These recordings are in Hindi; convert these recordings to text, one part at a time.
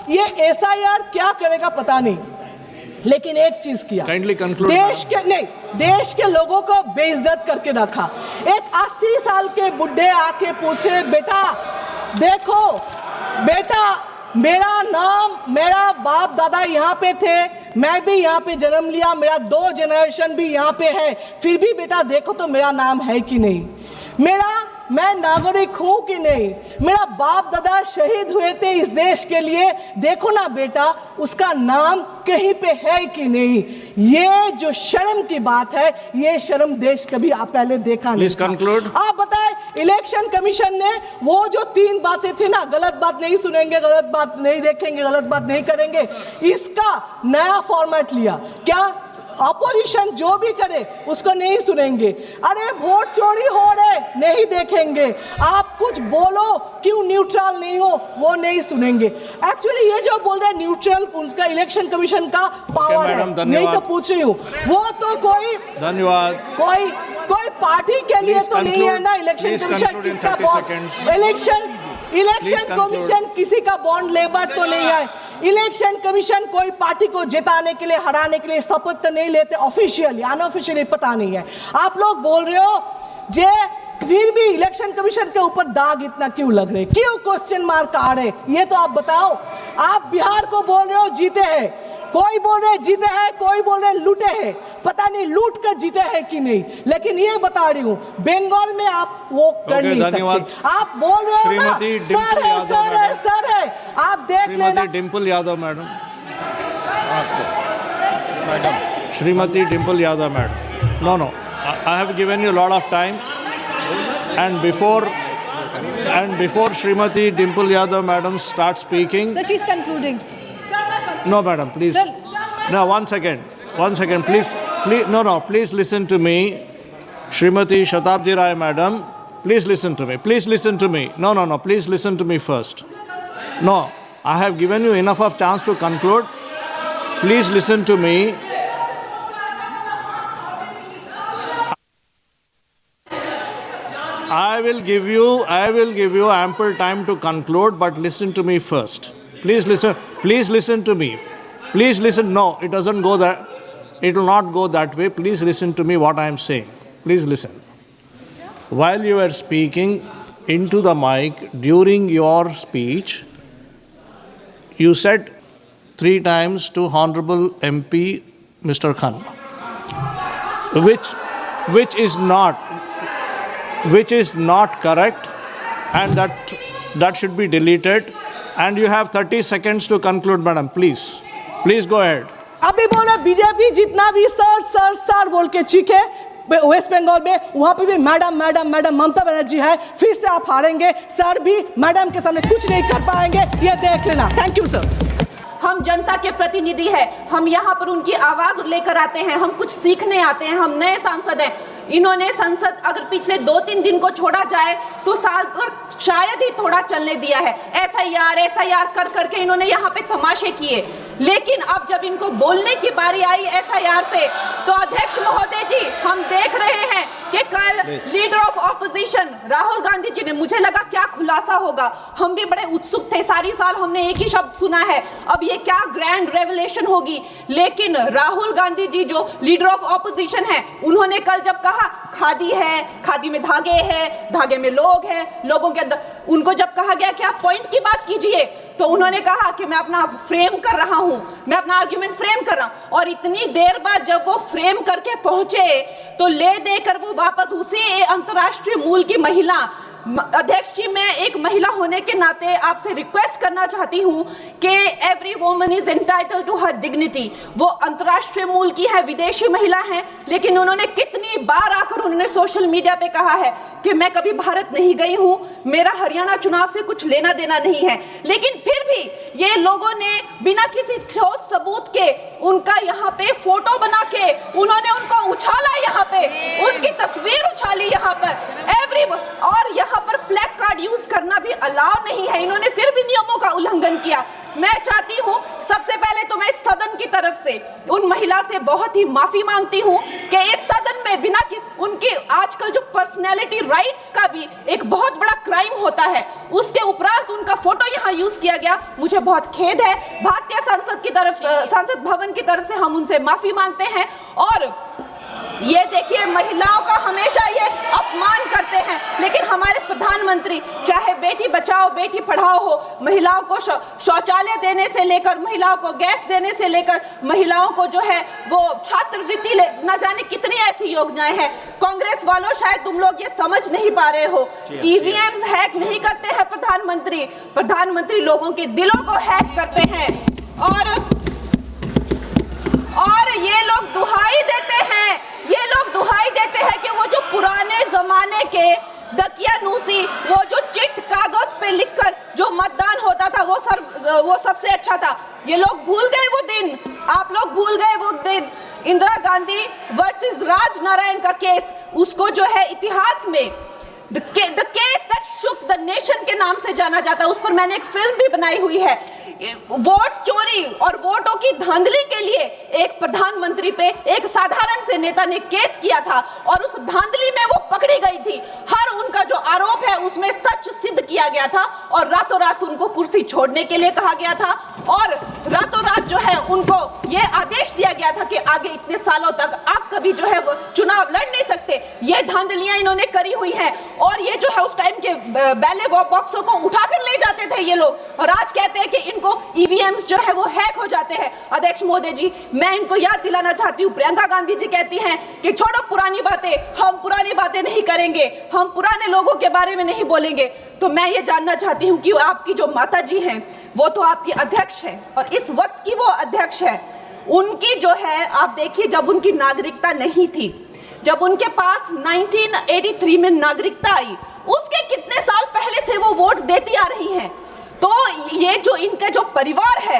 ये SIR क्या करेगा पता नहीं, लेकिन एक चीज किया, देश के लोगों को बेइज्जत करके रखा। एक 80 साल के बुढ़े आके पूछे, बेटा देखो बेटा, मेरा नाम, मेरा बाप दादा यहाँ पे थे, मैं भी यहाँ पे जन्म लिया, मेरा 2 जनरेशन भी यहाँ पे है, फिर भी बेटा देखो तो मेरा नाम है कि नहीं, मैं नागरिक हूं कि नहीं, मेरा बाप दादा शहीद हुए थे इस देश के लिए, देखो ना बेटा उसका नाम कहीं पे है कि नहीं। ये जो शर्म की बात है, ये शर्म देश कभी पहले देखा नहीं था। आप बताएं, इलेक्शन कमीशन ने वो जो 3 बातें थी ना, गलत बात नहीं सुनेंगे, गलत बात नहीं देखेंगे, गलत बात नहीं करेंगे, इसका नया फॉर्मेट लिया। क्या अपोजिशन जो भी करे उसको नहीं सुनेंगे, अरे वोट चोरी हो रहे नहीं देखेंगे, आप कुछ बोलो क्यों न्यूट्रल नहीं हो वो नहीं सुनेंगे। एक्चुअली ये जो बोल रहे हैं न्यूट्रल, उनका इलेक्शन कमीशन का पावर है, नहीं तो पूछ रही हूँ, वो तो कोई धन्यवाद कोई पार्टी के लिए तो नहीं है ना। इलेक्शन कमीशन किसका बॉन्ड, इलेक्शन कमीशन किसी का बॉन्ड लेबर तो नहीं है। इलेक्शन कमीशन कोई पार्टी को जिताने के लिए, हराने के लिए शपथ तो नहीं लेते, ऑफिशियली अनऑफिशियली पता नहीं है। आप लोग बोल रहे हो जे, फिर भी इलेक्शन कमीशन के ऊपर दाग इतना क्यों लग रहे, क्यों क्वेश्चन मार्क आ रहे, ये तो आप बताओ। आप बिहार को बोल रहे हो जीते हैं, कोई बोल रहे जीते हैं, कोई बोल रहे लूटे हैं, पता नहीं लूट कर जीते हैं कि नहीं, लेकिन ये बता रही हूँ बंगाल में आप वो कर नहीं सकते। आप बोल रहे हो ना सर है, आप देख लेना। Dimple Yadav madam, Shrimati Dimple Yadav madam, no I have given you a lot of time, and before Shrimati Dimple Yadav madam starts speaking, so she's concluding. No madam, please. Sir. No, one second, please, please listen to me. Shrimati Shatabdi Rai madam, please listen to me. No, please listen to me first. No, I have given you enough of chance to conclude. Please listen to me. I will give you ample time to conclude, but listen to me first. Please listen to me. Please listen. No, it doesn't go that. It will not go that way. Please listen to me what I am saying. Please listen. While you were speaking into the mic during your speech, you said 3 times to Honorable MP Mr. Khan, which is not correct, and that should be deleted. And you have 30 seconds to conclude, madam. Please go ahead. अभी बोले बीजेपी जितना भी सर बोल के चीखे वेस्ट बंगाल में, वहां पे भी मैडम ममता बनर्जी है, फिर से आप हारेंगे। सर भी मैडम के सामने कुछ नहीं कर पाएंगे, ये देख लेना। Thank you sir. हम जनता के प्रतिनिधि हैं, हम यहाँ पर उनकी आवाज लेकर आते हैं, हम कुछ सीखने आते हैं, हम नए सांसद हैं। इन्होंने संसद अगर पिछले 2-3 दिन को छोड़ा जाए तो साल पर शायद ही थोड़ा चलने दिया है। SIR कर करके इन्होंने यहाँ पे तमाशे किए, लेकिन अब जब इनको बोलने की बारी आई SIR पे, तो अध्यक्ष महोदय जी, हम देख रहे हैं कि कल leader of opposition Rahul Gandhi ji ने, मुझे लगा क्या खुलासा होगा, हम भी बड़े उत्सुक थे, सारी साल हमने एक ही शब्द सुना है, अब ये क्या ग्रैंड रेवलेशन होगी। लेकिन राहुल गांधी जी जो लीडर ऑफ ऑपोजिशन है, उन्होंने कल जब कहा खादी है, खादी में धागे हैं, धागे में लोग हैं, लोगों के अंदर, उनको जब कहा गया कि आप पॉइंट की बात कीजिए, तो उन्होंने कहा कि मैं अपना फ्रेम कर रहा हूं, मैं अपना आर्ग्यूमेंट फ्रेम कर रहा हूं। और इतनी देर बाद जब वो फ्रेम करके पहुंचे, तो ले देकर वो वापस उसी अंतर्राष्ट्रीय मूल की महिला, अध्यक्ष जी, मैं एक महिला होने के नाते आपसे रिक्वेस्ट करना चाहती हूं कि every woman is entitled to her dignity. वो अंतर्राष्ट्रीय मूल की है, विदेशी महिला है, लेकिन उन्होंने कितनी बार आकर उन्होंने सोशल मीडिया पे कहा है कि मैं कभी भारत नहीं गई हूं, मेरा हरियाणा चुनाव से कुछ लेना देना नहीं है। लेकिन फिर भी ये लोगों ने बिना किसी ठोस सबूत के उनका यहाँ पे फोटो बना के उन्होंने उनको उछाला, यहाँ पे उनकी तस्वीर उछाली यहाँ पर और यहाँ पर प्लेक कार्ड यूज करना भी अलाउ नहीं है। इन्होंने फिर भी नियमों का उल्लंघन किया। मैं चाहती हूं सबसे पहले तो मैं इस सदन की तरफ से उन महिला से बहुत ही माफी मांगती हूं कि इस सदन में बिना कि उनकी आजकल जो पर्सनैलिटी राइट्स का भी एक बहुत बड़ा क्राइम होता है, उसके उपरांत उनका फोटो यहाँ यूज किया गया, मुझे बहुत खेद है। भारतीय संसद भवन की तरफ से हम उनसे माफी मांगते हैं। और ये देखिए, महिलाओं का हमेशा ये अपमान करते हैं, लेकिन हमारे प्रधानमंत्री चाहे बेटी बचाओ बेटी पढ़ाओ हो, महिलाओं को शौचालय देने से लेकर, महिलाओं को गैस देने से लेकर, महिलाओं को जो है वो छात्रवृत्ति न जाने कितनी ऐसी योजनाएं हैं। कांग्रेस वालों, शायद तुम लोग ये समझ नहीं पा रहे हो, ईवीएम्स हैक नहीं करते हैं प्रधानमंत्री लोगों के दिलों को हैक करते हैं। और ये लोग दुहाई देते हैं कि वो जो पुराने जमाने के दकियानूसी, वो जो चिट कागज पे लिखकर जो मतदान होता था वो सबसे अच्छा था। ये लोग भूल गए वो दिन, आप लोग भूल गए वो दिन। इंदिरा गांधी वर्सेस राज नारायण का केस, उसको जो है इतिहास में the case that shook the nation के नाम से जाना जाता है। उस पर मैंने एक फिल्म भी बनाई हुई है। वोट चोरी और वोटों की धांधली के लिए एक प्रधानमंत्री पे एक साधारण से नेता ने केस किया था और उस धांधली में वो पकड़ी गई थी। हर उनका जो आरोप है उसमें सच सिद्ध किया गया था और रातों रात उनको कुर्सी छोड़ने के लिए कहा गया था और रातों रात जो है उनको ये आदेश दिया गया था कि आगे इतने सालों तक आप कभी जो है वो चुनाव लड़ नहीं सकते। ये धांधलियां इन्होंने करी हुई हैं और ये जो है उस टाइम के बैलेट बॉक्सों को उठाकर ले जाते थे ये लोग और आज कहते हैं कि इनको ईवीएम्स जो है वो हैक हो जाते हैं। अध्यक्ष महोदय जी, मैं इनको याद दिलाना चाहती हूँ, प्रियंका गांधी जी कहती हैं कि छोड़ो पुरानी बातें, हम पुरानी बातें नहीं करेंगे, हम पुराने लोगों के बारे में नहीं बोलेंगे। तो मैं ये जानना चाहती हूँ कि आपकी जो माता जी हैं वो तो आपकी अध्यक्ष है और इस वक्त की वो अध्यक्ष है। उनकी जो है, आप देखिए, जब उनकी नागरिकता नहीं थी, जब उनके पास 1983 में नागरिकता आई, उसके कितने साल पहले से वो वोट देती आ रही हैं। तो ये जो इनका जो परिवार है,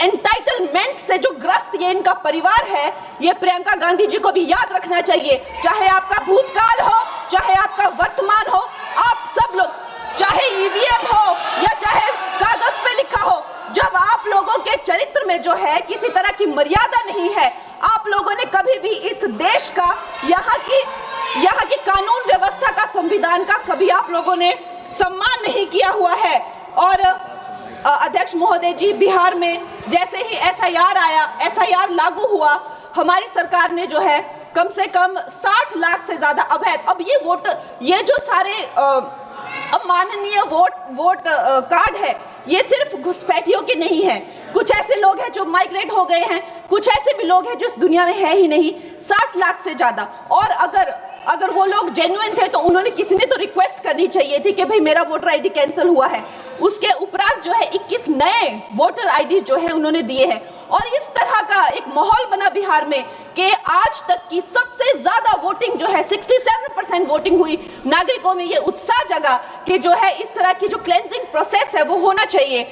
एंटाइटलमेंट से जो ग्रस्त ये इनका परिवार है, ये प्रियंका गांधी जी को भी याद रखना चाहिए। चाहे आपका भूतकाल हो, चाहे आपका वर्तमान हो, आप सब लोग, चाहे ईवीएम हो या चाहे कागज पे लिखा हो, जब आप लोगों के चरित्र में जो है किसी तरह की मर्यादा नहीं है, आप लोगों ने कभी भी इस देश का, यहाँ की कानून व्यवस्था का, संविधान का कभी आप लोगों ने सम्मान नहीं किया हुआ है। और अध्यक्ष महोदय जी, बिहार में जैसे ही एसआईआर लागू हुआ, हमारी सरकार ने जो है कम से कम 60 लाख से ज्यादा अवैध, अब ये जो सारे अमाननीय वोट कार्ड है, ये सिर्फ घुसपैठियों के नहीं है। कुछ ऐसे लोग हैं जो माइग्रेट हो गए हैं, कुछ ऐसे भी लोग हैं जो इस दुनिया में है ही नहीं। 60 लाख से ज्यादा। और अगर वो लोग जेन्युइन थे तो उन्होंने, किसी ने तो रिक्वेस्ट करनी चाहिए थी कि भाई मेरा वोटर आईडी कैंसिल हुआ है। उसके उपरांत जो है 21 नए वोटर आईडी जो है उन्होंने दिए हैं और इस तरह का एक माहौल बना बिहार में कि आज तक की सबसे ज्यादा वोटिंग जो है 67% वोटिंग हुई। नागरिकों में ये उत्साह जगा कि जो है इस तरह की जो क्लेंजिंग प्रोसेस है वो होना चाहिए।